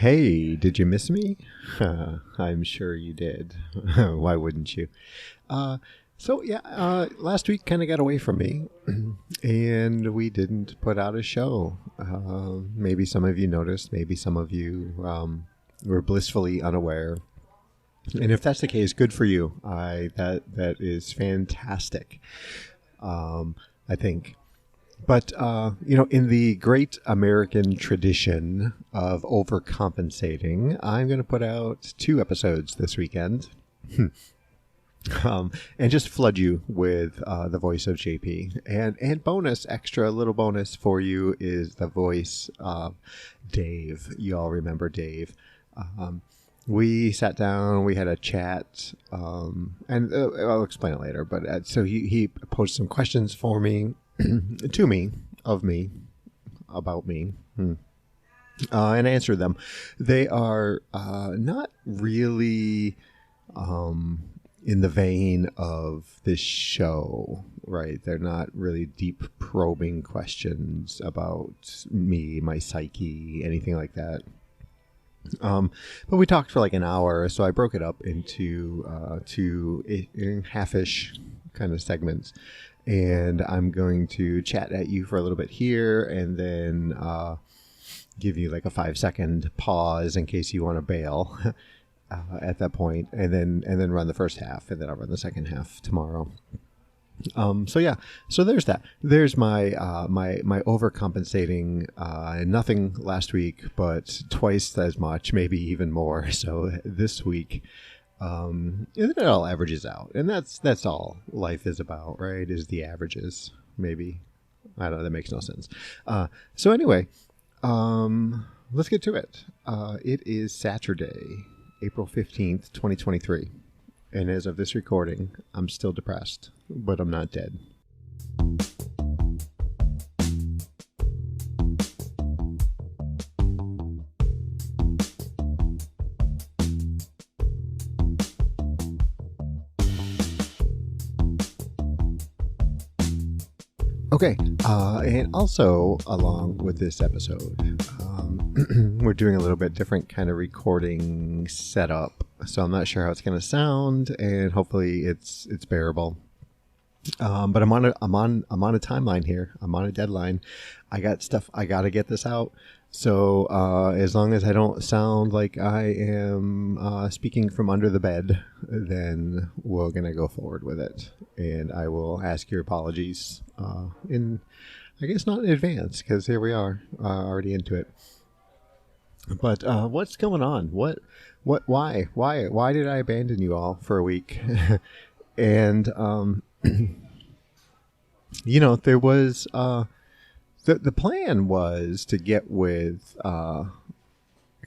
Hey, did you miss me? I'm sure you did. Why wouldn't you? Last week kind of got away from me, and we didn't put out a show. Maybe some of you noticed, maybe some of you were blissfully unaware. And if that's the case, good for you. That is fantastic. I think. But, in the great American tradition of overcompensating, I'm going to put out 2 episodes this weekend and just flood you with the voice of JP. And little bonus for you is the voice of Dave. You all remember Dave. We sat down, we had a chat, and I'll explain it later. But so he posed some questions for me. To me, of me, about me, and answer them. They are not really in the vein of this show, right? They're not really deep probing questions about me, my psyche, anything like that. But we talked for like an hour, so I broke it up into 2 half-ish kind of segments. And I'm going to chat at you for a little bit here and then give you like a 5-second pause in case you want to bail at that point, and then run the first half, and then I'll run the second half tomorrow. So there's that. There's my overcompensating. Nothing last week, but twice as much, maybe even more. So this week. And then it all averages out, and that's all life is about, right? Is the averages. Maybe, I don't know, that makes no sense. So anyway, let's get to it. It is Saturday, April 15th, 2023, and as of this recording, I'm still depressed, but I'm not dead. Okay, and also along with this episode, we're doing a little bit different kind of recording setup, so I'm not sure how it's going to sound, and hopefully it's bearable. But I'm on a timeline here. I'm on a deadline. I got stuff. I got to get this out. So as long as I don't sound like I am speaking from under the bed, then we're going to go forward with it. And I will ask your apologies I guess not in advance, because here we are already into it. But what's going on? Why did I abandon you all for a week? And, there was... The plan was to get with, kind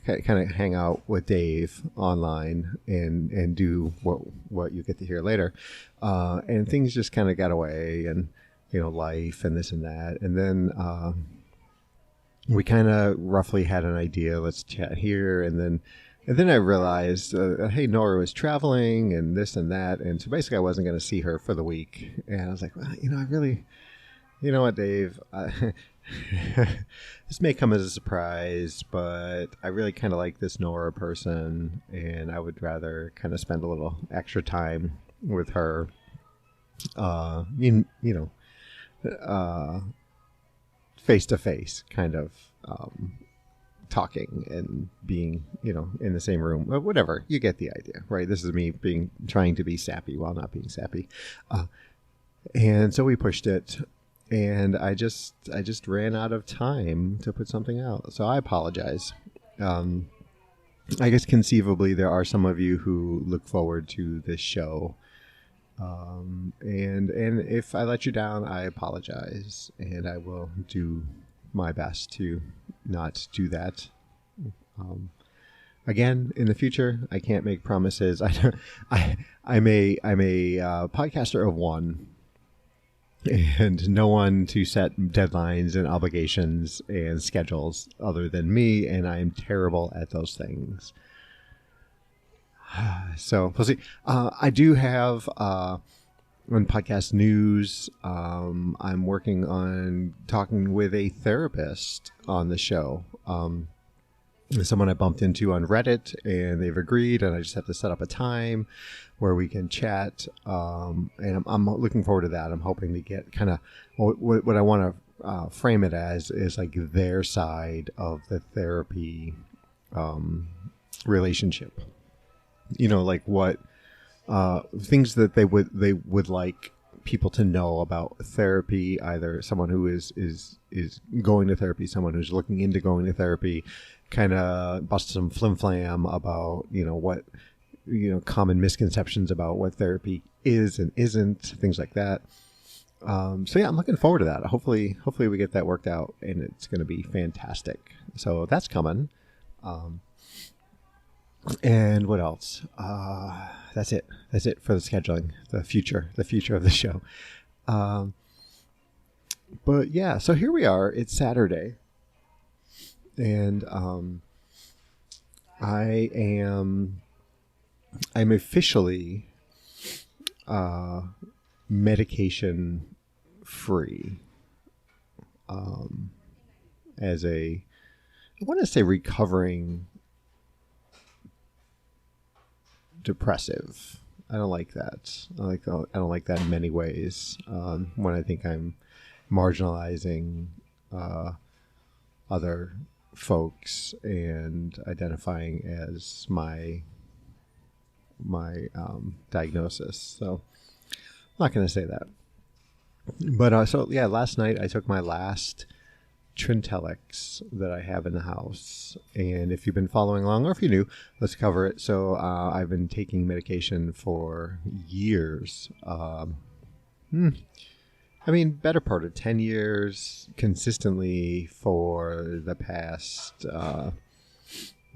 of hang out with Dave online and do what you get to hear later. And things just kind of got away, and, life and this and that. And then we kind of roughly had an idea, let's chat here. And then I realized, hey, Nora was traveling and this and that. And so basically I wasn't going to see her for the week. And I was like, well, I really... You know what, Dave? This may come as a surprise, but I really kind of like this Nora person, and I would rather kind of spend a little extra time with her. Face to face, kind of talking and being, in the same room. Whatever, you get the idea, right? This is me trying to be sappy while not being sappy, and so we pushed it. And I just ran out of time to put something out. So I apologize. I guess conceivably there are some of you who look forward to this show. And if I let you down, I apologize. And I will do my best to not do that. Again, in the future, I can't make promises. I'm a podcaster of one. And no one to set deadlines and obligations and schedules other than me, and I'm terrible at those things. So we'll see. I do have on podcast news. I'm working on talking with a therapist on the show. someone I bumped into on Reddit, and they've agreed, and I just have to set up a time where we can chat. And I'm looking forward to that. I'm hoping to get kind of what I want to frame it as is like their side of the therapy relationship. Like what things that they would like people to know about therapy, either someone who is going to therapy, someone who's looking into going to therapy, kind of bust some flim flam about what common misconceptions about what therapy is and isn't, things like that. So yeah, I'm looking forward to that. Hopefully we get that worked out, and it's going to be fantastic. So that's coming. And what else? That's it. That's it for the scheduling, the future of the show. But yeah, so here we are. It's Saturday, and I'm officially medication free. As I want to say recovering depressive. I don't like that. I don't like that in many ways. When I think I'm marginalizing other folks and identifying as my diagnosis. So I'm not going to say that. But so yeah, last night I took my last Trintellix that I have in the house, and if you've been following along, or if you're new, let's cover it. So I've been taking medication for years. Better part of 10 years consistently for the past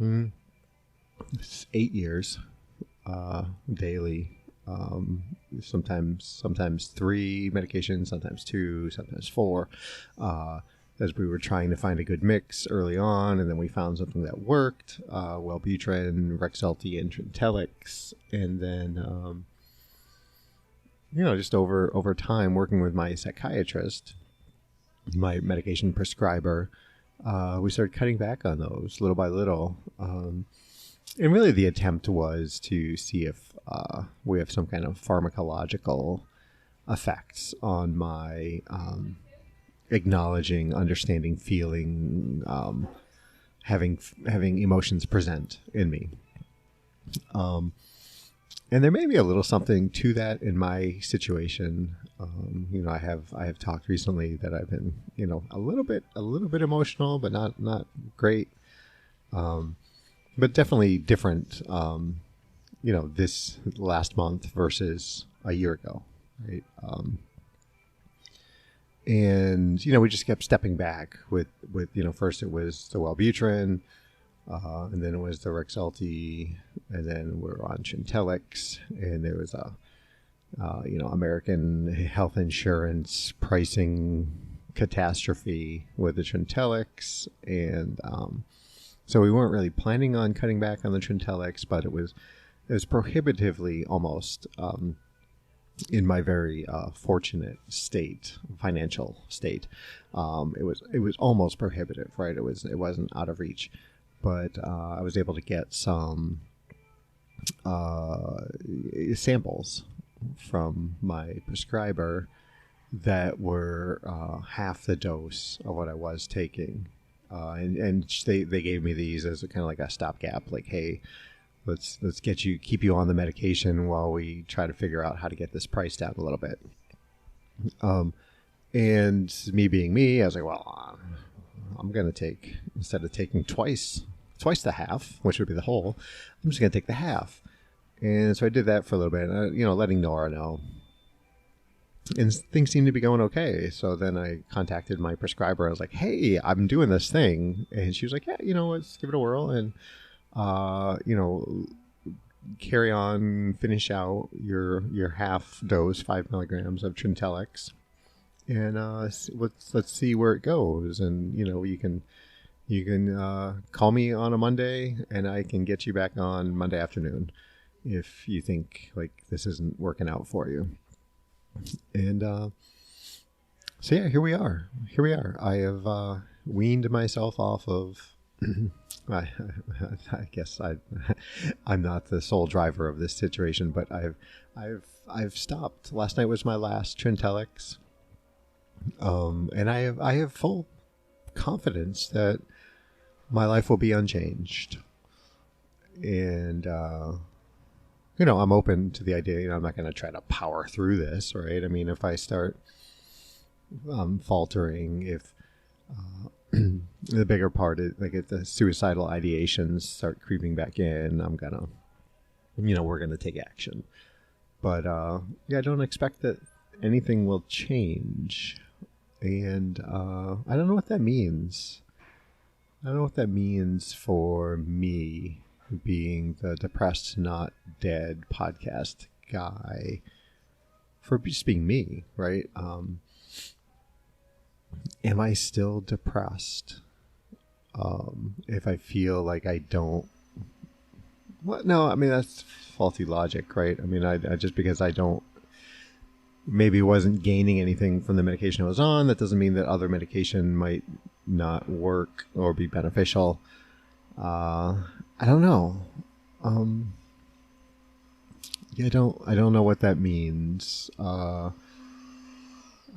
8 years daily. Sometimes 3 medications, sometimes 2, sometimes 4. As we were trying to find a good mix early on, and then we found something that worked, Wellbutrin, Rexulti, and Trintellix. And then, just over time, working with my psychiatrist, my medication prescriber, we started cutting back on those little by little. And really the attempt was to see if we have some kind of pharmacological effects on my acknowledging, understanding, feeling, having emotions present in me. And there may be a little something to that in my situation. I have talked recently that I've been, a little bit emotional, but not great. But definitely different, this last month versus a year ago, right? And, we just kept stepping back with first it was the Wellbutrin, and then it was the Rexulti, and then we're on Trintellix, and there was a, American health insurance pricing catastrophe with the Trintellix. And so we weren't really planning on cutting back on the Trintellix, but it was prohibitively almost in my very fortunate financial state. It was almost prohibitive, right? It wasn't out of reach, but I was able to get some samples from my prescriber that were half the dose of what I was taking, and they gave me these as a kind of like a stopgap, like, hey, let's keep you on the medication while we try to figure out how to get this price down a little bit. And me being me, I was like, well, I'm going to take, instead of taking twice the half, which would be the whole, I'm just going to take the half. And so I did that for a little bit, letting Nora know. And things seemed to be going okay. So then I contacted my prescriber. I was like, hey, I'm doing this thing. And she was like, yeah, let's give it a whirl. And carry on, finish out your half dose, 5 milligrams of Trintellix, and let's see where it goes. And you can call me on a Monday, and I can get you back on Monday afternoon if you think like this isn't working out for you. And so yeah, here we are. I have weaned myself off of I, I guess I'm not the sole driver of this situation, but I've stopped. Last night was my last Trintellix, and I have full confidence that my life will be unchanged, and I'm open to the idea. I'm not going to try to power through this, right? I mean, if I start faltering, if the bigger part is like if the suicidal ideations start creeping back in, I'm gonna, we're gonna take action. But I don't expect that anything will change, and I don't know what that means. I don't know what that means for me being the depressed, not dead podcast guy. For just being me, right? Am I still depressed? If I feel like I don't... What? No, I mean, that's faulty logic, right? I mean, I just because I don't... Maybe wasn't gaining anything from the medication I was on, that doesn't mean that other medication might not work or be beneficial. I don't know. I don't know what that means. I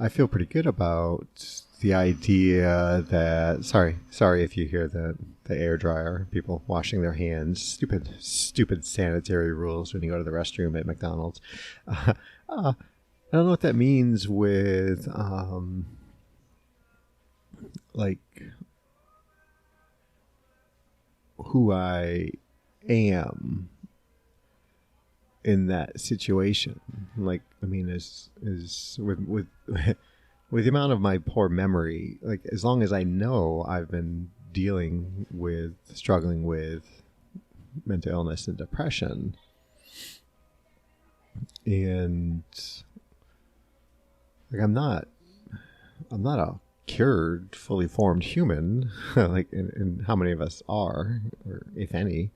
feel pretty good about the idea that sorry if you hear the air dryer, people washing their hands, stupid sanitary rules when you go to the restroom at McDonald's. I don't know what that means with like who I am in that situation. Like, I mean, is with with the amount of my poor memory, like as long as I know I've been struggling with mental illness and depression, and like I'm not a cured, fully formed human, like in how many of us are, or if any.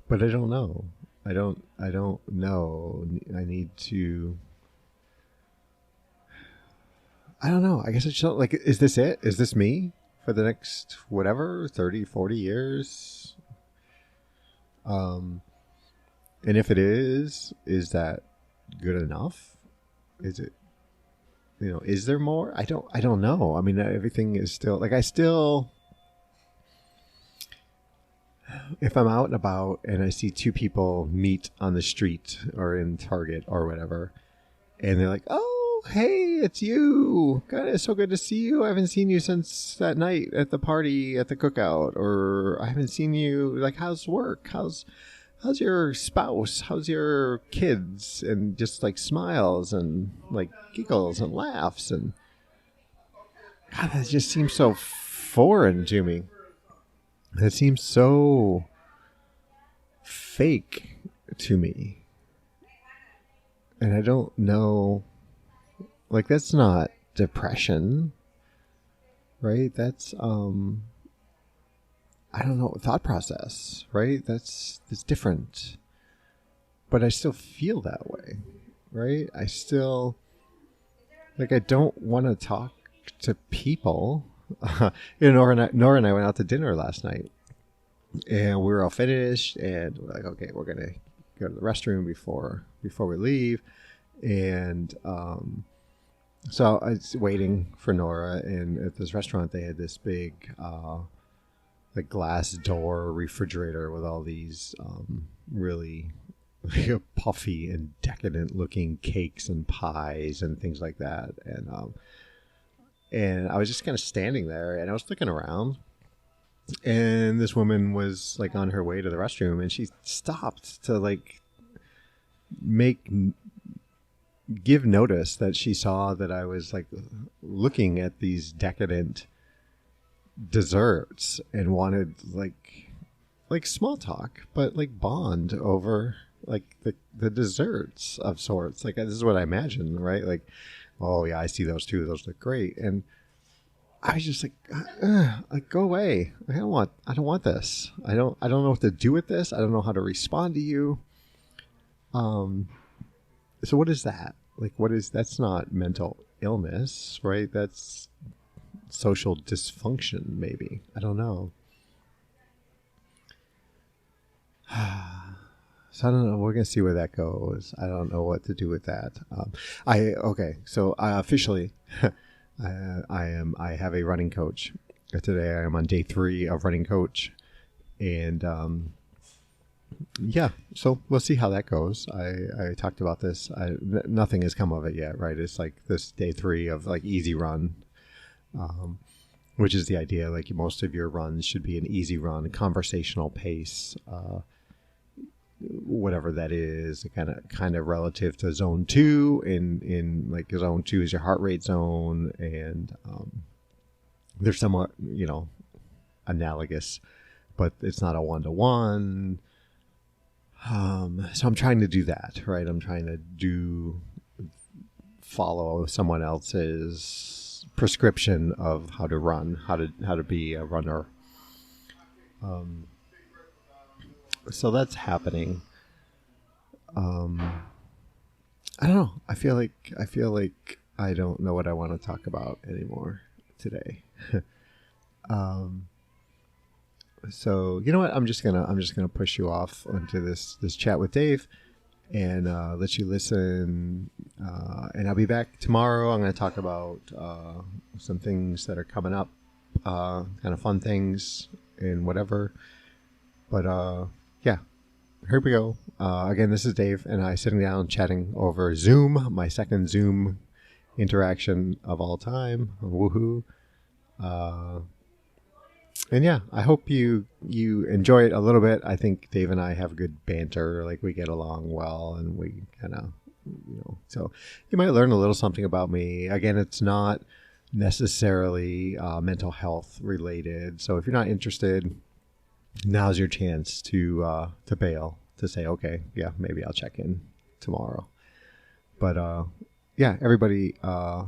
But I don't know. I don't know. I need to... I don't know. I guess I just don't, like, is this it? Is this me for the next, whatever, 30, 40 years? And if it is that good enough? Is it, is there more? I don't know. I mean, everything is still, like, if I'm out and about and I see two people meet on the street or in Target or whatever, and they're like, "Oh, hey, it's you. God, it's so good to see you. I haven't seen you since that night at the party at the cookout," or "I haven't seen you. Like, how's work? How's your spouse? How's your kids?" And just like smiles and like giggles and laughs, and God, that just seems so foreign to me. It seems so fake to me. And I don't know, like, that's not depression, right? That's, I don't know, thought process, right? That's different. But I still feel that way, right? I still, like, I don't want to talk to people. Nora and I went out to dinner last night, and we were all finished, and we're like, okay, we're gonna go to the restroom before we leave, and so I was waiting for Nora, and at this restaurant they had this big like glass door refrigerator with all these really puffy and decadent looking cakes and pies and things like that, and I was just kind of standing there, and I was looking around, and this woman was like on her way to the restroom, and she stopped to like give notice that she saw that I was like looking at these decadent desserts and wanted like small talk, but like bond over like the desserts of sorts. Like, this is what I imagine, right? Like, oh yeah, I see those too. Those look great. And I was just like, go away. I don't want this. I don't know what to do with this. I don't know how to respond to you. So what is that? Like, that's not mental illness, right? That's social dysfunction, maybe. I don't know. So I don't know. We're gonna see where that goes. I don't know what to do with that. So I officially, I have a running coach. Today I am on day 3 of running coach, and yeah. So we'll see how that goes. I talked about this. Nothing has come of it yet, right? It's like this day 3 of like easy run, which is the idea. Like most of your runs should be an easy run, conversational pace. Whatever that is, kind of relative to zone 2. In like zone 2 is your heart rate zone, and they're somewhat analogous, but it's not a 1-to-1. So I'm trying to do that, right? I'm trying to follow someone else's prescription of how to run, how to be a runner. So that's happening. I don't know. I feel like I don't know what I want to talk about anymore today. So you know what? I'm just gonna push you off into this chat with Dave, and let you listen. And I'll be back tomorrow. I'm gonna talk about some things that are coming up, kind of fun things and whatever. But yeah, here we go. Again, this is Dave and I sitting down chatting over Zoom, my second Zoom interaction of all time. Woohoo! And yeah, I hope you enjoy it a little bit. I think Dave and I have good banter. Like we get along well, and we kind of, so you might learn a little something about me. Again, it's not necessarily mental health related. So if you're not interested, now's your chance to bail, to say, okay, yeah, maybe I'll check in tomorrow. But yeah, everybody,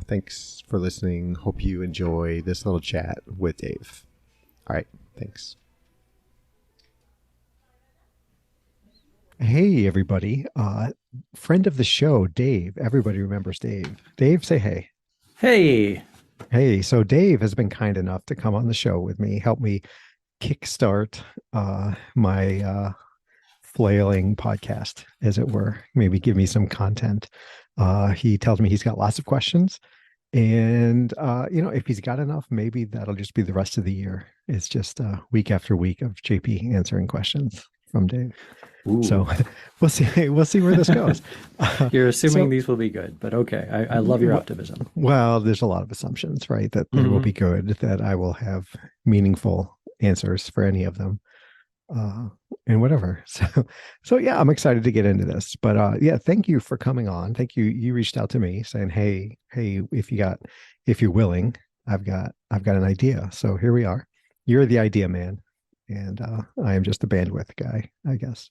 thanks for listening. Hope you enjoy this little chat with Dave. All right, thanks. Hey, everybody. Friend of the show, Dave. Everybody remembers Dave. Dave, say hey. Hey. Hey, so Dave has been kind enough to come on the show with me, help me kickstart my flailing podcast, as it were. Maybe give me some content. He tells me he's got lots of questions. And, if he's got enough, maybe that'll just be the rest of the year. It's just week after week of JP answering questions from Dave. Ooh. So we'll see where this goes. You're assuming these will be good, but okay. I love your optimism. Well, there's a lot of assumptions, right? That they will be good, that I will have meaningful answers for any of them. And whatever. So yeah, I'm excited to get into this. But yeah, thank you for coming on. Thank you. You reached out to me saying, hey, if you're willing, I've got an idea. So here we are. You're the idea man, and I am just the bandwidth guy, I guess.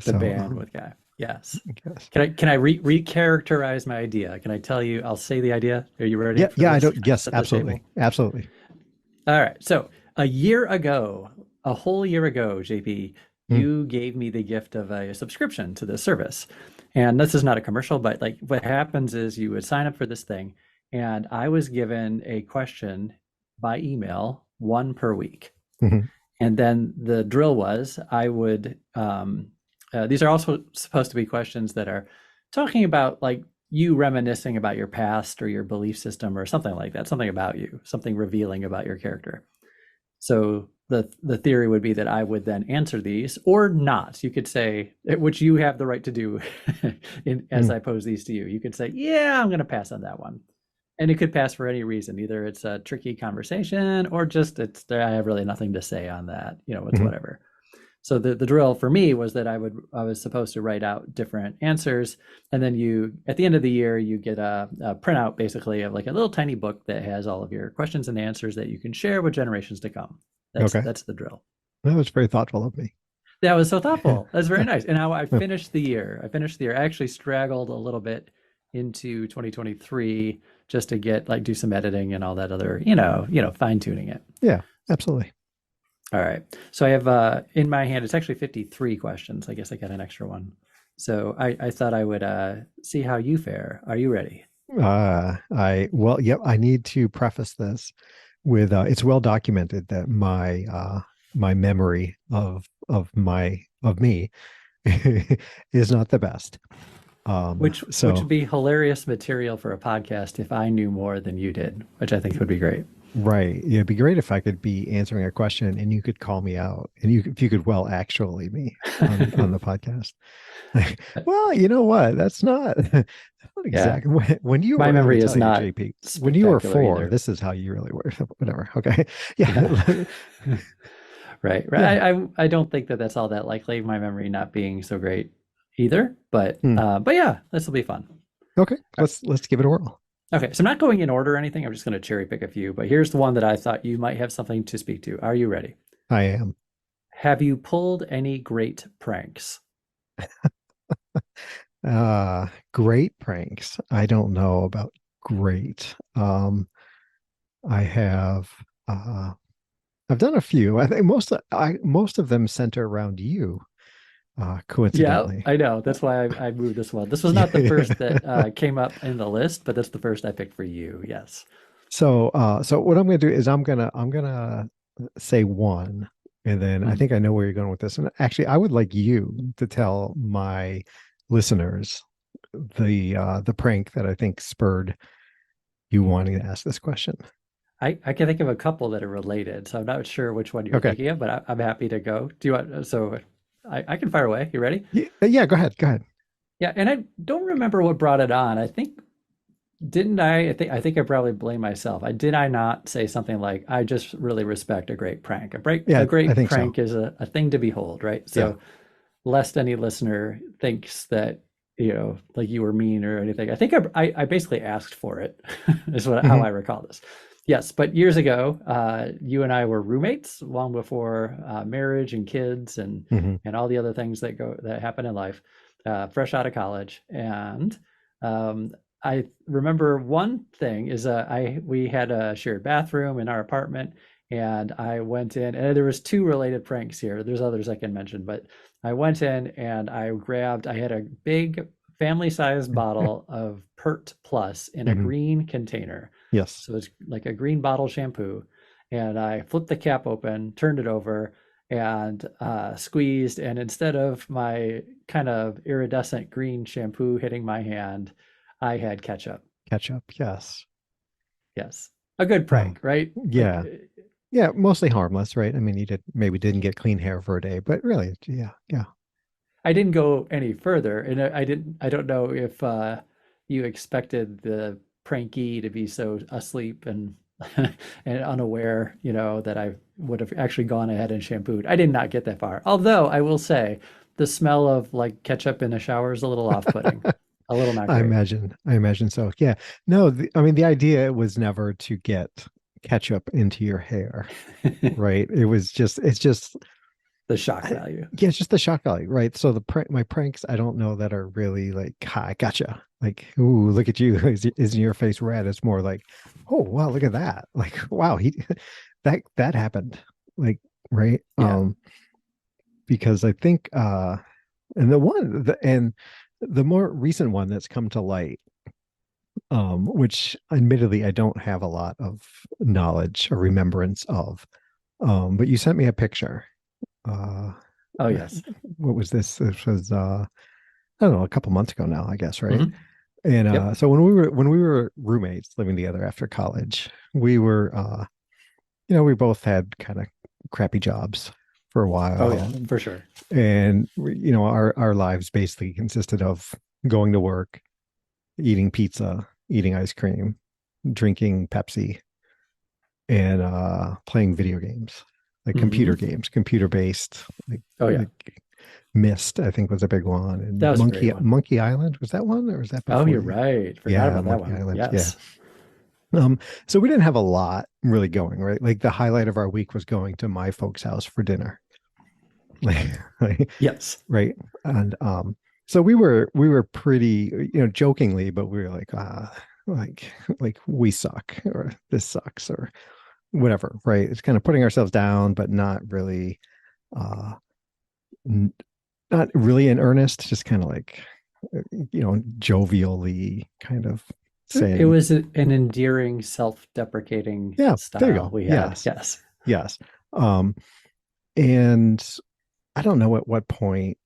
The bandwidth guy. Yes. Can I recharacterize my idea? Can I tell you? I'll say the idea. Are you ready? Yeah. Yes, absolutely. Absolutely. All right. So a whole year ago, JP, you gave me the gift of a subscription to this service. And this is not a commercial, but like what happens is you would sign up for this thing, and I was given a question by email, 1 per week. Mm-hmm. And then the drill was I would, these are also supposed to be questions that are talking about like you reminiscing about your past or your belief system or something like that, something about you, something revealing about your character. So the theory would be that I would then answer these or not. You could say, which you have the right to do as I pose these to you. You could say, yeah, I'm going to pass on that one. And it could pass for any reason. Either it's a tricky conversation or just I have really nothing to say on that. It's whatever. So the drill for me was that I was supposed to write out different answers. And then at the end of the year, you get a printout basically of like a little tiny book that has all of your questions and answers that you can share with generations to come. That's the drill. That was very thoughtful of me. That was so thoughtful. That's very nice. And now I finished the year. I actually straggled a little bit into 2023 just to do some editing and all that other, fine tuning it. Yeah, absolutely. All right. So I have in my hand, it's actually 53 questions. I guess I got an extra one. So I thought I would see how you fare. Are you ready? Yep, I need to preface this with it's well documented that my memory of me is not the best. Which would be hilarious material for a podcast if I knew more than you did, which I think would be great. Right. Yeah, it'd be great if I could be answering a question and you could call me out and if you could well actually me on the podcast. Well, you know what? That's not not Yeah, exactly when you my were, let me memory is tell you, not JP, when you were spectacular 4, either. this is how you really were. Whatever. Okay. Yeah. Yeah. Right. Right. Yeah. I don't think that that's all that likely, my memory not being so great either. Hmm. But yeah, this will be fun. Okay. Let's give it a whirl. Okay, so I'm not going in order or anything. I'm just going to cherry pick a few, but here's the one that I thought you might have something to speak to. Are you ready? I am. Have you pulled any great pranks? Great pranks. I don't know about great. I have I've done a few. I think most of them center around you, Yeah, coincidentally. I know. That's why I moved this one. This was not the Yeah. first that came up in the list, but that's the first I picked for you. Yes. So what I'm gonna do is I'm gonna say one, and then I Mhm. think I know where you're going with this. And actually, I would like you to tell my listeners the prank that I think spurred you wanting to ask this question. I can think of a couple that are related, so I'm not sure which one you're Okay. thinking of, but I'm happy to go. Do you want, so I can fire away. You ready? Yeah, yeah, go ahead. Go ahead. Yeah, and I don't remember what brought it on. I think didn't I think I probably blame myself. Did I not say something like, I just really respect a great prank. A Yeah, I great think so. prank is a thing to behold, right? Yeah. So lest any listener thinks that, like you were mean or anything. I think I basically asked for it, is how Hmm. I recall this. Yes, but years ago, you and I were roommates long before marriage and kids Hmm. and all the other things that happen in life, fresh out of college. And um, I remember one thing is we had a shared bathroom in our apartment, and I went in, and there was two related pranks here. There's others I can mention, but I went in and I had a big family-sized bottle of Pert Plus in a Hmm. green container. Yes. So it's like a green bottle shampoo. And I flipped the cap open, turned it over, and squeezed. And instead of my kind of iridescent green shampoo hitting my hand, I had ketchup. Ketchup. Yes. Yes. A good Oh, prank, right? Like, yeah. Yeah, mostly harmless, right? I mean, you didn't get clean hair for a day, but really, yeah, yeah. I didn't go any further, and I don't know if you expected the pranky to be so asleep and and unaware, that I would have actually gone ahead and shampooed. I did not get that far. Although I will say, the smell of like ketchup in the shower is a little off-putting, a little not great. I imagine so. Yeah. No, I mean, the idea was never to get ketchup into your hair, right? It's just The shock value. yeah, it's just the shock value, right? So my pranks, I don't know that are really like, "Hi, gotcha." Like, "Ooh, look at you! Isn't your face red?" It's more like, "Oh, wow, look at that!" Like, "Wow, he that happened." Like, right? Yeah. Because I think, and the more recent one that's come to light, which admittedly I don't have a lot of knowledge or remembrance of, but you sent me a picture. Uh, Oh, yes. what was this? This was I don't know, a couple months ago now, I guess, right? Hmm. And Yep. so when we were roommates living together after college, we were we both had kind of crappy jobs for a Oh, while, yeah, for sure. our lives basically consisted of going to work, eating pizza, eating ice cream, drinking Pepsi, and playing video games, like computer Hmm. games, computer based, Oh, yeah. like Mist, I think was a big one, That and was a great one. Monkey Island, was that one, or was that Oh, before you're you? right. Forgot Yeah, about that Monkey one. Island. Yeah. Yes. So we didn't have a lot really going, right? Like the highlight of our week was going to my folks' house for dinner. Like, Yes. right. And so we were pretty, jokingly, but we were like, like we suck, or this sucks, or whatever, right? It's kind of putting ourselves down, but not really uh n- not really in earnest, just kind of like jovially kind of It saying, was an endearing, self-deprecating yeah, there you style go. we had. Yes, Yes. yes. Um, and I don't know at what point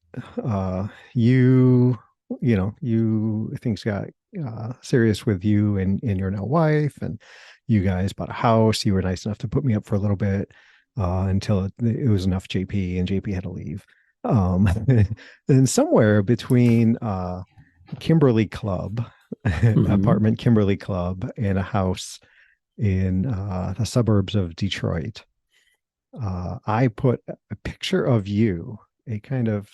you things got serious with you and your now wife, and you guys bought a house. You were nice enough to put me up for a little bit until it was enough JP, and JP had to leave. Um, and somewhere between Kimberly Club, Hmm. apartment Kimberly Club, and a house in the suburbs of Detroit, I put a picture of you, a kind of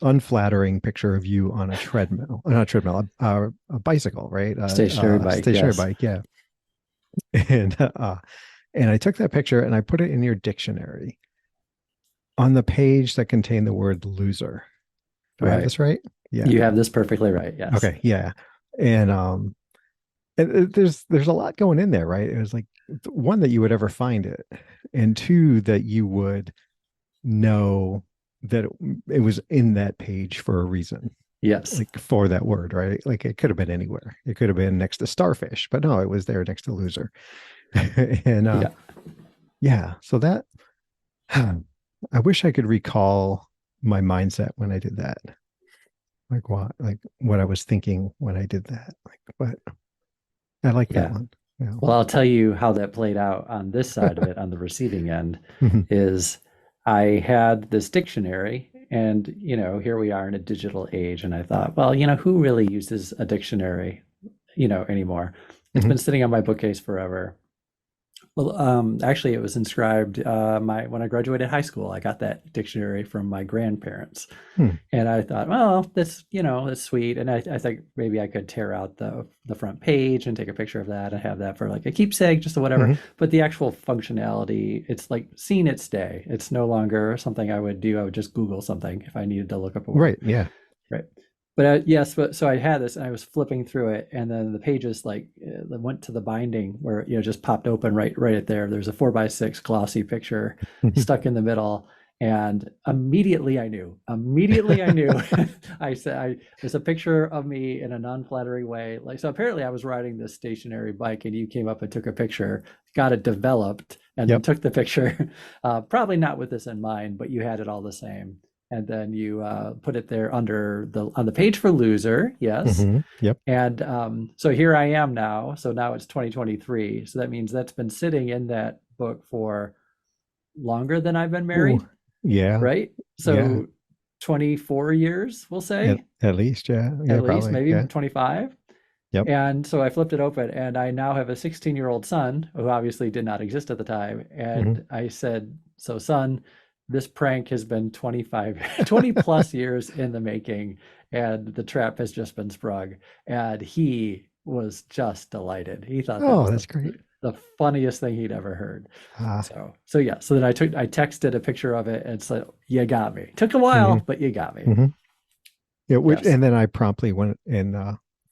unflattering picture of you on a treadmill, not a treadmill, a bicycle, right? Stationary bike. Stationary Yes. bike, yeah. And and I took that picture and I put it in your dictionary on the page that contained the word loser. Do I have Right. this right? Yeah. You have this perfectly right. Yes. Okay. Yeah. And there's a lot going in there, right? It was like, one, that you would ever find it, and two, that you would know that it was in that page for a reason, Yes. like for that word, right? Like it could have been anywhere. It could have been next to starfish, but no, it was there next to loser. And Yeah. yeah, so that I wish I could recall my mindset when I did that. Like what I was thinking when I did that. Like, but I like that Yeah. one. Yeah. Well, I'll tell you how that played out on this side of it, on the receiving end, Mhm. is I had this dictionary, and here we are in a digital age, and I thought, well, who really uses a dictionary, anymore? It's Mhm. been sitting on my bookcase forever. Well, actually, it was inscribed my when I graduated high school. I got that dictionary from my grandparents. Hmm. And I thought, well, that's sweet. And I think maybe I could tear out the front page and take a picture of that and have that for like a keepsake, just or whatever. Mhm. But the actual functionality, it's like seen its day. It's no longer something I would do. I would just Google something if I needed to look up a word. Right. Yeah. Right. But yes, but so I had this and I was flipping through it, and then the pages like went to the binding where just popped open right there. There's a 4x6 glossy picture stuck in the middle, and immediately I knew. Immediately I knew. I said, there's a picture of me in a non-flattering way. Like, so apparently I was riding this stationary bike, and you came up and took a picture, got it developed, and then Yep. took the picture. Probably not with this in mind, but you had it all the same, and then you put it there under on the page for loser. Yes. Yep. And so here I am now. So now it's 2023. So that means that's been sitting in that book for longer than I've been Ooh. married, Yeah. right? Yeah. So 24 years, we'll say, At least. Yeah. Yeah. at least, Probably. maybe Yeah. 25. Yep. And so I flipped it open, and I now have a 16-year-old son who obviously did not exist at the time. Hmm. And I said, so son, this prank has been 20 plus years in the making, and the trap has just been sprung. And he was just delighted. He thought that Oh, was that's great. the funniest thing he'd ever heard. Ah. So yeah. So then I texted a picture of it and said, "You got me. Took a Hmm. while, but you got me." Hmm. Yeah. Yes. And then I promptly went and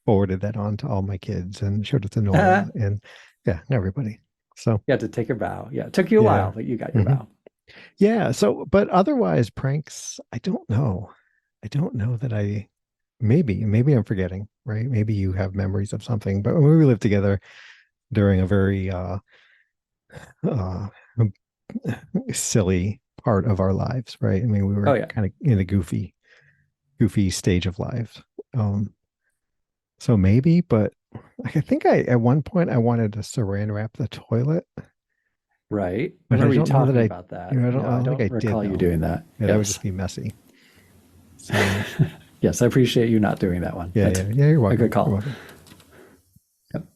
forwarded that on to all my kids and showed it to Nora and yeah, everybody. So You had to take your bow. Yeah, it took you a yeah. while, but you got your Hmm. bow. Yeah. So, but otherwise, pranks, I don't know. I don't know that maybe I'm forgetting, right? Maybe you have memories of something, but when we lived together during a very uh, silly part of our lives, right? I mean, we Oh were yeah. kind of in a goofy stage of life. Um, so maybe, but I think at one point I wanted to saran wrap the toilet, Right. but Whenever I you don't know that talking about that, I I don't think don't I did recall you though. doing that. Yeah, that would just Yes. be messy. So Yes, I appreciate you not doing that one. yeah, That's yeah, yeah. You're a good welcome. You're call. welcome. Yep.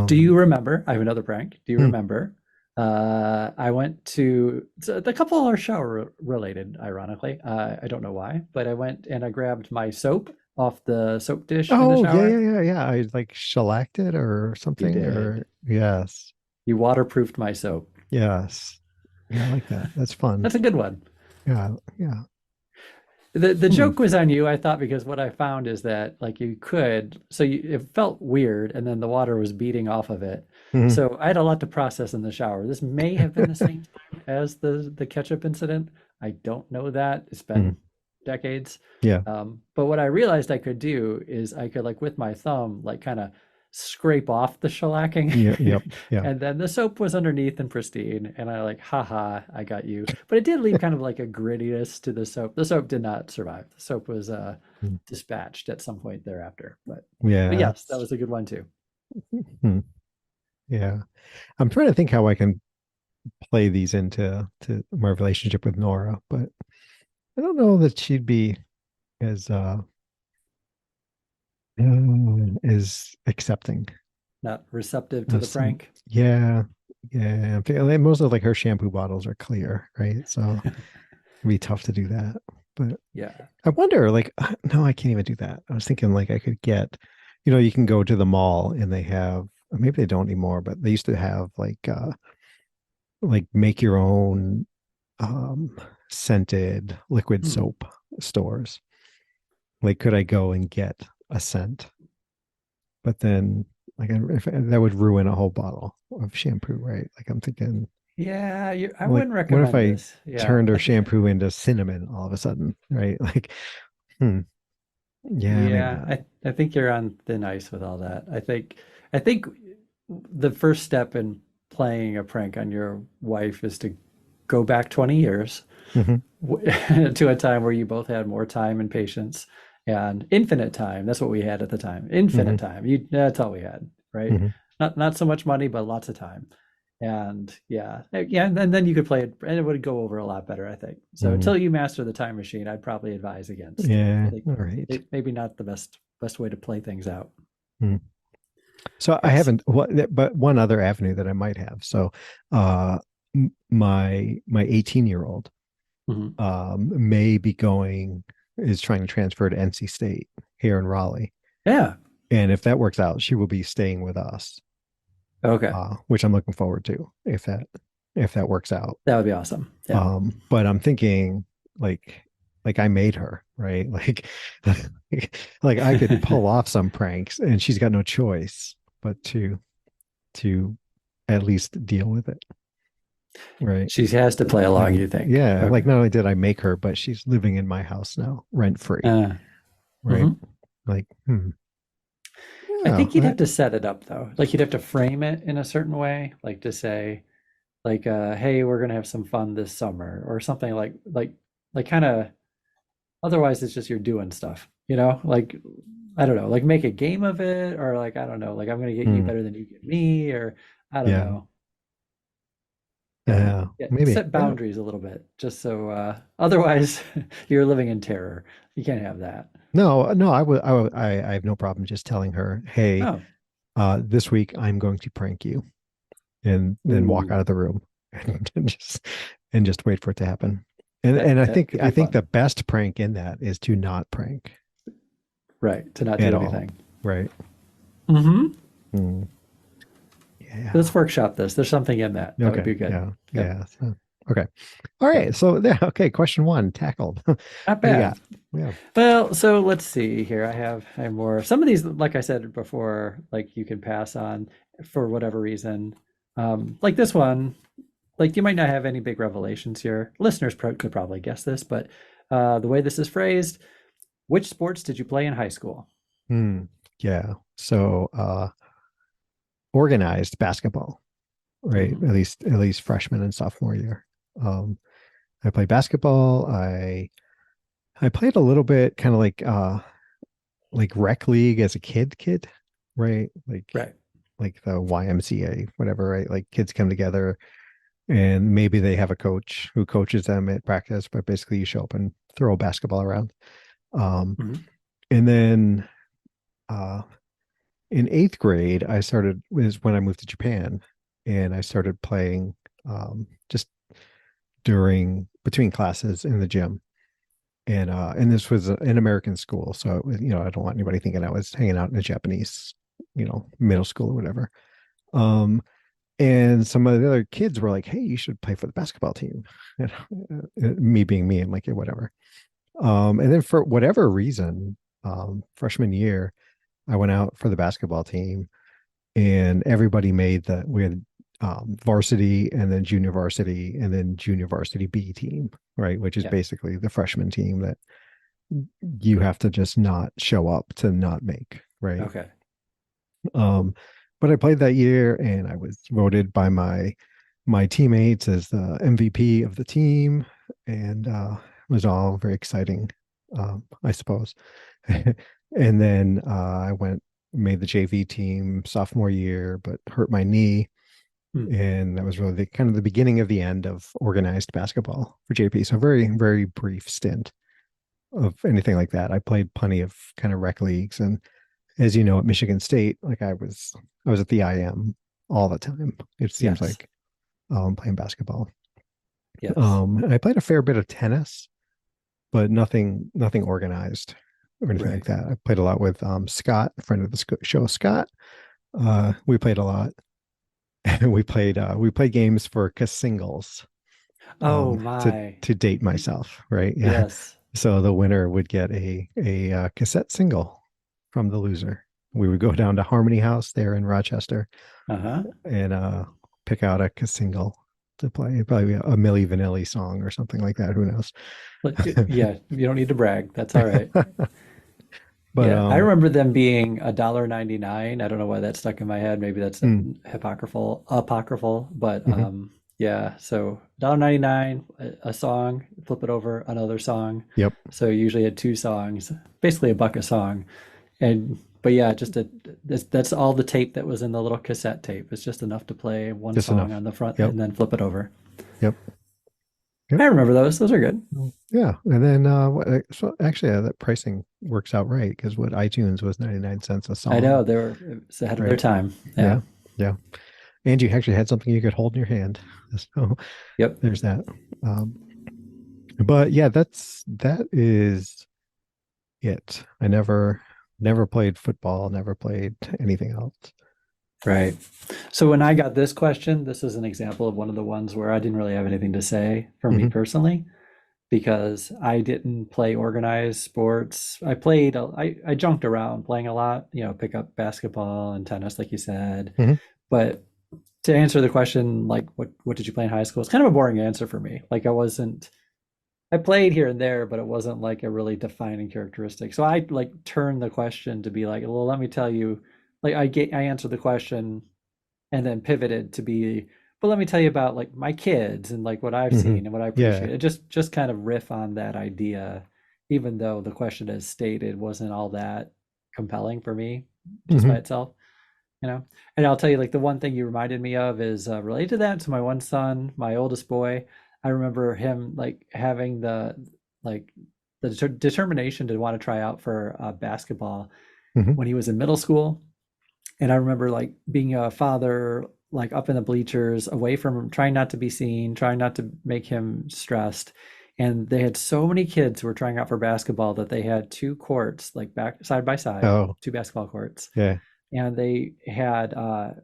Do Um, you remember? I have another prank. Do you hmm, remember? I went to so the couple are shower related, ironically. I don't know why, but I went and I grabbed my soap off the soap dish in the oh yeah, shower. yeah, yeah, yeah. I like shellacked it or You something, or did. yes, You waterproofed my soap. yes. Yeah, I like that. That's fun. That's a good one. Yeah, yeah. The Hmm. joke was on you, I thought, because what I found is that like you could, it felt weird, and then the water was beating off of it. Hmm. So I had a lot to process in the shower. This may have been the same time as the ketchup incident. I don't know that. It's Hmm. been decades. Yeah. But what I realized I could do is I could like with my thumb, like kind of scrape off the shellacking. Yeah. Yep. Yeah. And then the soap was underneath and pristine. And I like, haha, I got you. But it did leave kind of like a grittiness to the soap. The soap did not survive. The soap was Mm. dispatched at some point thereafter. But Yeah. yes, that was a good one too. Hmm. Yeah. I'm trying to think how I can play these into my relationship with Nora, but I don't know that she'd be as as accepting. Not receptive to the prank. Yeah. Yeah. I'm thinking, like, most of like her shampoo bottles are clear, right? So it'd be tough to do that. But Yeah. I wonder, like, no, I can't even do that. I was thinking like I could get, you can go to the mall and they have, maybe they don't anymore, but they used to have like make your own um scented liquid Hmm. soap stores. Like, could I go and get a scent? But then, like, if that would ruin a whole bottle of shampoo, right? Like, I'm thinking, Yeah, I like, wouldn't what if recommend I this. Yeah. turned her shampoo into cinnamon all of a sudden, right? Like, hmm, yeah, maybe Yeah, not. I think you're on thin ice with all that. I think the first step in playing a prank on your wife is to go back 20 years Hmm. to a time where you both had more time and patience and infinite time. That's what we had at the time. Infinite Hmm. time. That's all we had, right? Hmm. Not so much money, but lots of time. And yeah, and then you could play it, and it would go over a lot better, I think. So Hmm. until you master the time machine, I'd probably advise against. I Yeah. think All right. maybe not the best way to play things out. Hmm. So I Yes. haven't but one other avenue that I might have. So uh my 18-year-old Hmm. may be going is trying to transfer to NC State here in Raleigh. Yeah. And if that works out, she will be staying with us, Okay. which I'm looking forward to if that works out. That would be awesome. Yeah. But I'm thinking like like I made her, right? Like I could pull off some pranks and she's got no choice but to at least deal with it. Right. She has to play Like, along, you think? yeah, like Okay. not only did I make her, but she's living in my house now, rent free. Uh, Right. mhm. Like, I yeah, think you'd have to set it up though. Like you'd have to frame it in a certain way, like to say, like, hey, we're gonna have some fun this summer, or something like kind of. Otherwise, it's just you're doing stuff, Like I don't know, like make a game of it, or like I don't know, like I'm gonna get you hmm, better than you get me, or I don't yeah, know. Yeah, yeah, yeah. maybe. Set Yeah. boundaries a little bit, just so otherwise you're living in terror. You can't have that. No, no, I have no problem just telling her, hey, Oh, this week I'm going to prank you, and then walk out ooh, of the room and just wait for it to happen. And I that think could I be think fun. the best prank in that is to not prank Right, to not at do all. anything. Right. Hmm. Mm, yeah. Let's workshop this. There's something in that. That would Okay. be good. Yeah. Yep. Yeah. So, okay. All Yep. right. So there. Okay. Question one tackled. What Not do you bad. got? Yeah. Well, so let's see here. I have more. Some of these, like I said before, like you can pass on for whatever reason. Like this one, like you might not have any big revelations here. Listeners could probably guess this, but the way this is phrased, which sports did you play in high school? Hmm. Yeah. So organized basketball, right? Hmm. At least freshman and sophomore year. Um, I played basketball. I played a little bit, kind of like rec league as a kid, right? Right. Like the YMCA, whatever, right? Like kids come together and maybe they have a coach who coaches them at practice, but basically you show up and throw a basketball around. Um, Hmm. and then uh, in eighth grade, I started was when I moved to Japan, and I started playing just during between classes in the gym. And this was an American school, so it was, I don't want anybody thinking I was hanging out in a Japanese, middle school or whatever. Um, and some of the other kids were like, "Hey, you should play for the basketball team." Me being me, I'm like, "Yeah, whatever." And then for whatever reason, freshman year, I went out for the basketball team, and everybody made we had varsity and then junior varsity and then junior varsity B team, right? Which is Yeah. basically the freshman team that you have to just not show up to not make, right? Okay. Um, but I played that year and I was voted by my teammates as the MVP of the team, and it was all very exciting, I suppose. And then I went made the JV team sophomore year, but hurt my knee, Hmm. and that was really the kind of the beginning of the end of organized basketball for JP. So very very brief stint of anything like that. I played plenty of kind of rec leagues, and as you know, at Michigan State, like I was at the IM all the time. It seems Yes. like playing basketball. Yes. I played a fair bit of tennis, but nothing organized or anything like Right. that. I played a lot with Scott, a friend of the show, Scott. We played a lot. We played games for singles, Oh to my. date myself, right? Yeah. Yes. So the winner would get a cassette single from the loser. We would go down to Harmony House there in Rochester Uh-huh. and pick out a single to play. Probably a Milli Vanilli song or something like that. Who knows? Yeah, you don't need to brag. That's all right. But Yeah, I remember them being $1.99. I don't know why that stuck in my head. Maybe that's mm, apocryphal, but mhm, yeah, so $1.99 a song, flip it over, another song. yep, So you usually had two songs, basically a buck a song. And but yeah, that's all the tape that was in the little cassette tape. It's just enough to play one just song enough. on the front Yep, and then flip it over. yep, yep. I remember those. Those are good. Yeah, and then so actually that pricing works out right because what iTunes was 99 cents a I know song, it's ahead of their right? time. Yeah. Yeah, yeah. And you actually had something you could hold in your hand. So Yep. there's that. Um, but yeah, that is it. I never played football, never played anything else. Right. So when I got this question, this is an example of one of the ones where I didn't really have anything to say for me Hmm. personally because I didn't play organized sports. I junked around playing a lot, pick up basketball and tennis, like you said. Hmm. But to answer the question, like what did you play in high school? It's kind of a boring answer for me. Like I played here and there, but it wasn't like a really defining characteristic. So I like turned the question to be like, well, let me tell you, like I answered the question and then pivoted to be, but let me tell you about like my kids and like what I've Hmm. seen and what I Yeah. appreciate. It just kind of riff on that idea, even though the question as stated wasn't all that compelling for me just by Hmm. itself, you know. And I'll tell you, like the one thing you reminded me of is related to that. So my one son, my oldest boy, I remember him like having like the determination to want to try out for basketball Hmm. when he was in middle school. And I remember like being a father, like up in the bleachers, away from him, trying not to be seen, trying not to make him stressed. And they had so many kids who were trying out for basketball that they had two courts, like back side by side, Oh, two basketball courts. yeah. And they had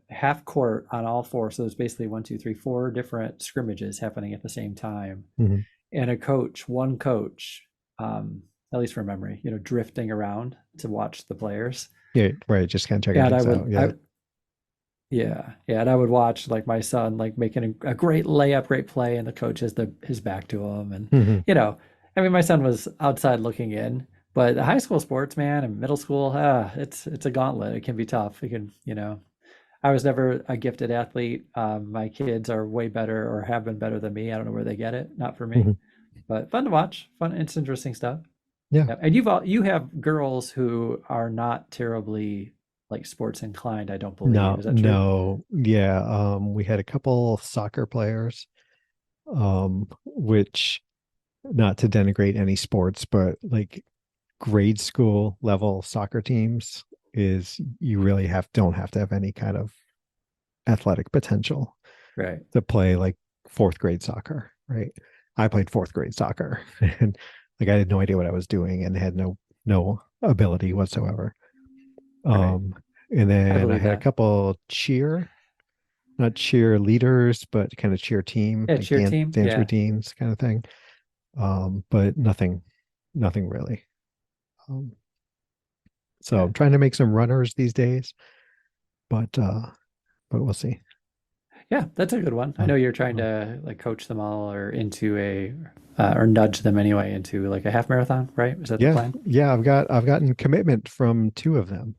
half court on all four. So it was basically one, two, three, four different scrimmages happening at the same time. Hmm. And one coach, at least from memory, drifting around to watch the players. Yeah, right. Just kind of checking And things out. Yeah. yeah, and I would watch like my son like making a great layup, great play, and the coach has his back to him, and Hmm. you know, I mean, my son was outside looking in, but the high school sports, man, and middle school, it's a gauntlet. It can be tough. It can, I was never a gifted athlete. My kids are way better or have been better than me. I don't know where they get it. Not for me, Hmm. but fun to watch. Fun, it's interesting stuff. Yeah. Yeah, and you have girls who are not terribly like sports inclined, I don't believe. No, Is that true? no. Yeah. We had a couple soccer players, which not to denigrate any sports, but like grade school level soccer teams is you really don't have to have any kind of athletic potential Right. to play like fourth grade soccer, right? I played fourth grade soccer and like I had no idea what I was doing and had no ability whatsoever. Right. Um, and I then I believe had a that. couple not cheer leaders, but kind of cheer team, Yeah, like cheer team. dance Yeah. routines kind of thing. But nothing really. Um, so Okay. I'm trying to make some runners these days, but we'll see. Yeah, that's a good one. I Uh, know you're trying uh, to like coach them all or into a or nudge them anyway into like a half marathon, right? Is that the Yeah, plan? yeah. I've gotten commitment from two of them.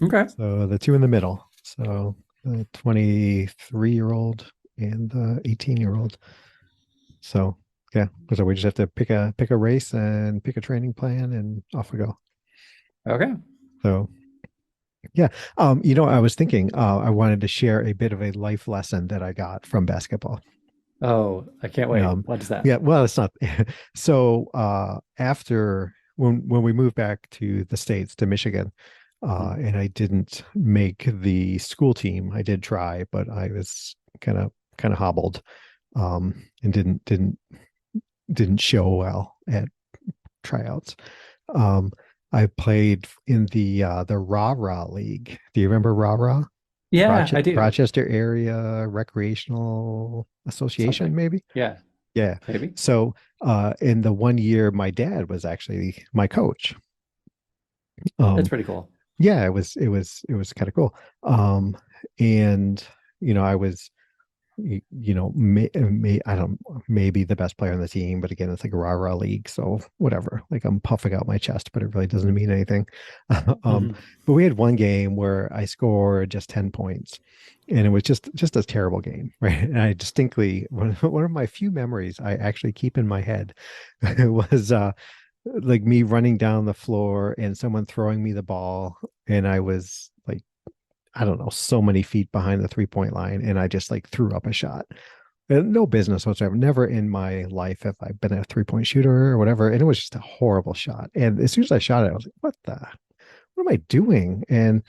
Okay. So the two in the middle. So the 23-year-old and the 18-year-old. So yeah, so we just have to pick a race and pick a training plan, and off we go. Okay. So yeah, I was thinking, I wanted to share a bit of a life lesson that I got from basketball. Oh, I can't wait. Um, What is that? yeah, well, it's not. So after when we moved back to the States, to Michigan, Mhm. and I didn't make the school team. I did try, but I was kind of hobbled, and didn't show well at tryouts. Um, I played in the Rah Rah League. Do you remember Rah Rah? Yeah, I do. Rochester Area Recreational Association, Something. maybe. Yeah, Yeah. maybe. So in the one year, my dad was actually my coach. That's Um, pretty cool. yeah, it was kind of cool. Um, and I was I don't maybe the best player on the team, but again, it's like a rah rah league, so whatever. Like I'm puffing out my chest, but it really doesn't mean anything. um, Hmm. but we had one game where I scored just 10 points, and it was just a terrible game, right? And I distinctly one of my few memories I actually keep in my head was like me running down the floor and someone throwing me the ball, and I was like, I don't know, so many feet behind the 3 point line, and I just like threw up a shot. And no business whatsoever. Never in my life have I been a 3 point shooter or whatever. And it was just a horrible shot. And as soon as I shot it, I was like, what am I doing? And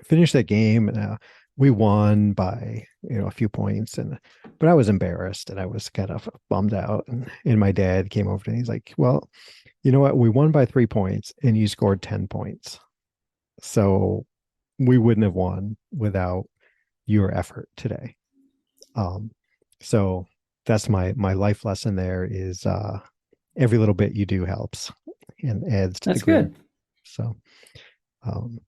finished that game, and we won by a few points, but I was embarrassed, and I was kind of bummed out. And my dad came over to me. He's like, well, you know what? We won by 3 points, and you scored 10 points. So we wouldn't have won without your effort today. Um, so that's my life lesson there is every little bit you do helps and adds to the That's group. good. So um,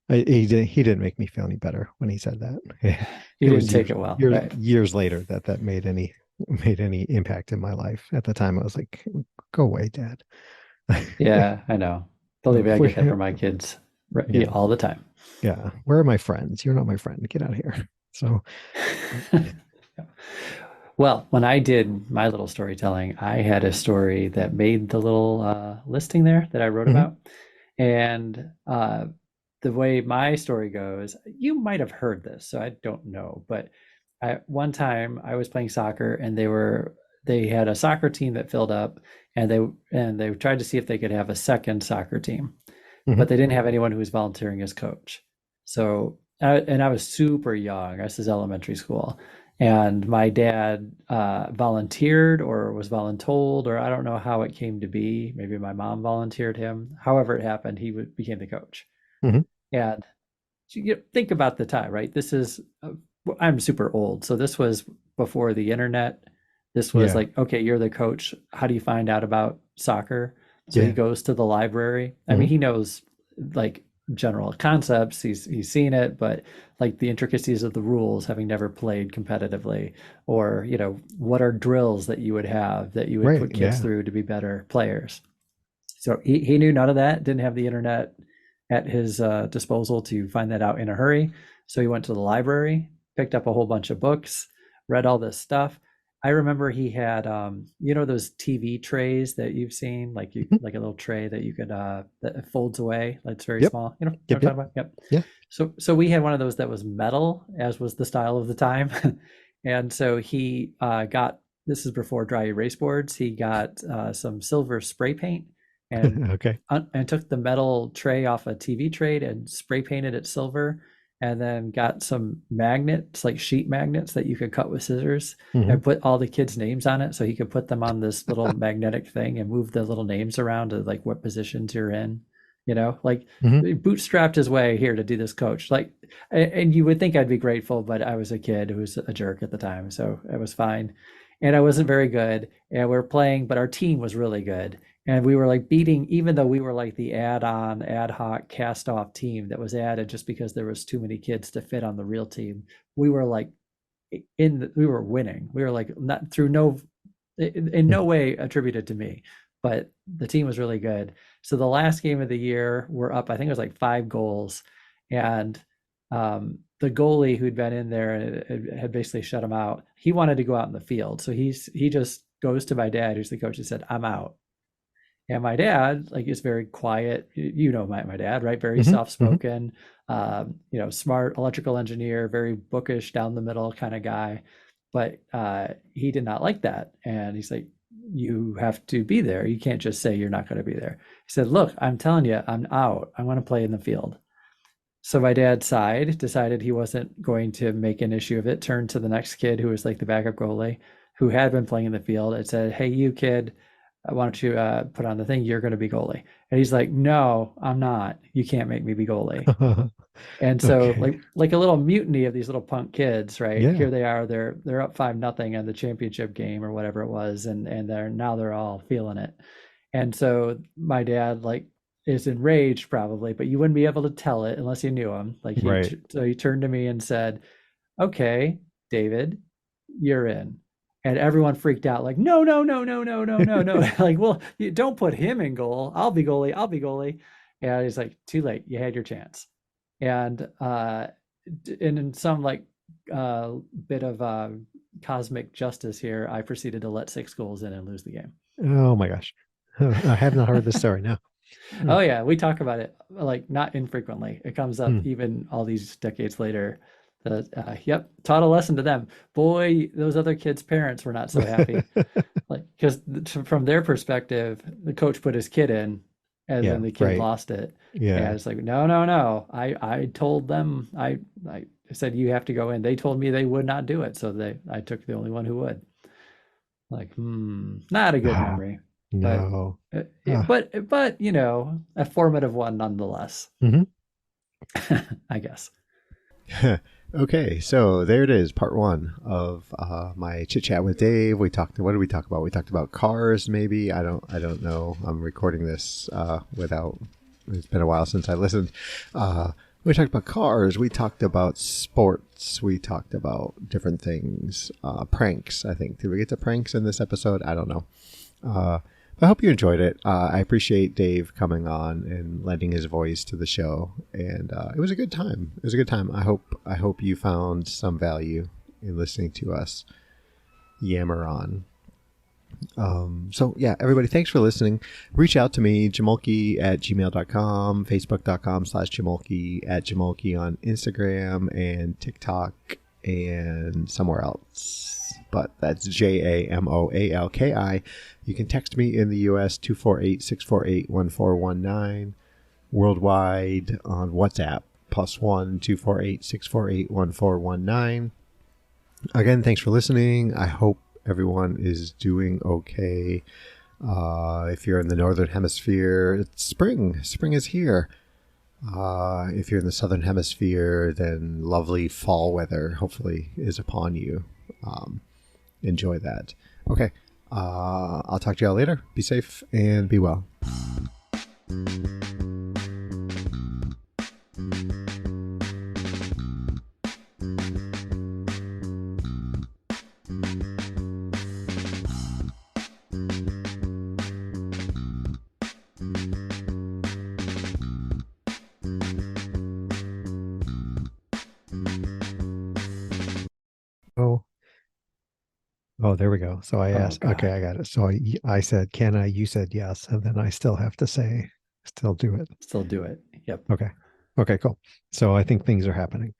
he didn't make me feel any better when he said that. You It didn't was take it well, right? years later that made any impact in my life. At the time, I was like, "Go away, Dad." Yeah, I know. Believe me, I get that for my kids Yeah, all the time. yeah. Where are my friends? You're not my friend. Get out of here. So, Well, when I did my little storytelling, I had a story that made the little listing there that I wrote mhm, about. And the way my story goes, you might have heard this, so I don't know. But one time I was playing soccer, and they had a soccer team that filled up, and they tried to see if they could have a second soccer team, mhm. but they didn't have anyone who was volunteering as coach. So, and I was super young. This is elementary school, and my dad volunteered or was voluntold, or I don't know how it came to be. Maybe my mom volunteered him. However it happened, became the coach. Mhm. And you think about the time, right? I'm super old, so this was before the internet. This was Yeah. like, okay, you're the coach. How do you find out about soccer? So he Yeah. goes to the library. I mean, Mhm. he knows like general concepts. He's seen it, but like the intricacies of the rules, having never played competitively, or what are drills that you would have that you would Right. put kids Yeah. through to be better players. So he knew none of that, didn't have the internet at his disposal to find that out in a hurry. So he went to the library, picked up a whole bunch of books, read all this stuff. I remember he had, those TV trays that you've seen, Mhm. like a little tray that you could that folds away, like it's very Yep. small. You know what I'm Yep. Yep. talking about? Yep. Yeah. So we had one of those that was metal, as was the style of the time, and so he got. This is before dry erase boards. He got some silver spray paint and Okay. and took the metal tray off a TV tray and spray painted it silver, and then got some magnets, like sheet magnets that you could cut with scissors, Hmm. and put all the kids' names on it, so he could put them on this little magnetic thing and move the little names around to like what positions you're in. Like Hmm. bootstrapped his way here to do this coach. Like, and you would think I'd be grateful, but I was a kid who was a jerk at the time, so it was fine. And I wasn't very good, and we were playing, but our team was really good, and we were like beating, even though we were like the add-on ad hoc cast off team that was added just because there was too many kids to fit on the real team. We were like we were winning. We were like not through no in no way attributed to me, but the team was really good. So the last game of the year, we're up, I think it was like 5 goals. And the goalie who'd been in there had basically shut him out. He wanted to go out in the field. So he just goes to my dad, who's the coach, and said, I'm out. And my dad, like, is very quiet. You know, my dad, right? Very Hmm. soft Hmm. spoken, smart electrical engineer, very bookish, down the middle kind of guy. But he did not like that. And he's like, you have to be there. You can't just say you're not going to be there. He said, look, I'm telling you, I'm out. I want to play in the field. So my dad decided he wasn't going to make an issue of it, turned to the next kid who was like the backup goalie who had been playing in the field and said, hey, you kid, why don't you put on the thing? You're going to be goalie. And he's like, no, I'm not. You can't make me be goalie. And so Okay. like a little mutiny of these little punk kids, right? Yeah. Here they are, they're up 5-0 in the championship game or whatever it was, and they're all feeling it. And so my dad like is enraged probably, but you wouldn't be able to tell it unless you knew him. Like Right. so he turned to me and said, "Okay, David, you're in." And everyone freaked out, like, no, no, no, no, no, no, no, no. Like, well, you don't put him in goal. I'll be goalie. I'll be goalie. And he's like, too late. You had your chance. And in some like bit of cosmic justice here, I proceeded to let 6 goals in and lose the game. Oh my gosh. I have not heard this story now. Hmm. Oh yeah, we talk about it like not infrequently. It comes up Hmm. even all these decades later. Yep, taught a lesson to them. Boy, those other kids' parents were not so happy. Like, because from their perspective, the coach put his kid in, and Yeah, then the kid right. lost it. And Yeah. it's like, no, no, no. I told them, I said you have to go in. They told me they would not do it, so I took the only one who would. Like, not a good Ah, memory, but no. Ah. a formative one nonetheless, Hmm. I guess. Okay, so there it is, part one of my chit chat with Dave. We talked. What did we talk about? We talked about cars, maybe. I don't know. I'm recording this without. It's been a while since I listened. We talked about cars. We talked about sports. We talked about different things. Pranks. I think. Did we get to pranks in this episode? I don't know. Uh, I hope you enjoyed it. I appreciate Dave coming on and lending his voice to the show, and it was a good time. It was a good time. I hope you found some value in listening to us yammer on. So yeah, everybody, thanks for listening. Reach out to me, jamulki@gmail.com, facebook.com/jamulki, @jamulki on Instagram and TikTok and somewhere else. But that's JAMOALKI. You can text me in the US 248-648-1419. Worldwide on WhatsApp +1 248-648-1419. Again, thanks for listening. I hope everyone is doing okay. If you're in the northern hemisphere, it's spring. Spring is here. If you're in the southern hemisphere, then lovely fall weather hopefully is upon you. Enjoy that. Okay. I'll talk to y'all later. Be safe and be well. Oh, oh, there we go. So I Oh asked, okay, God, I got it. So I said, can I? You said yes. And then I still have to say, still do it. still do it. Yep. Okay. Okay, cool. So I think things are happening.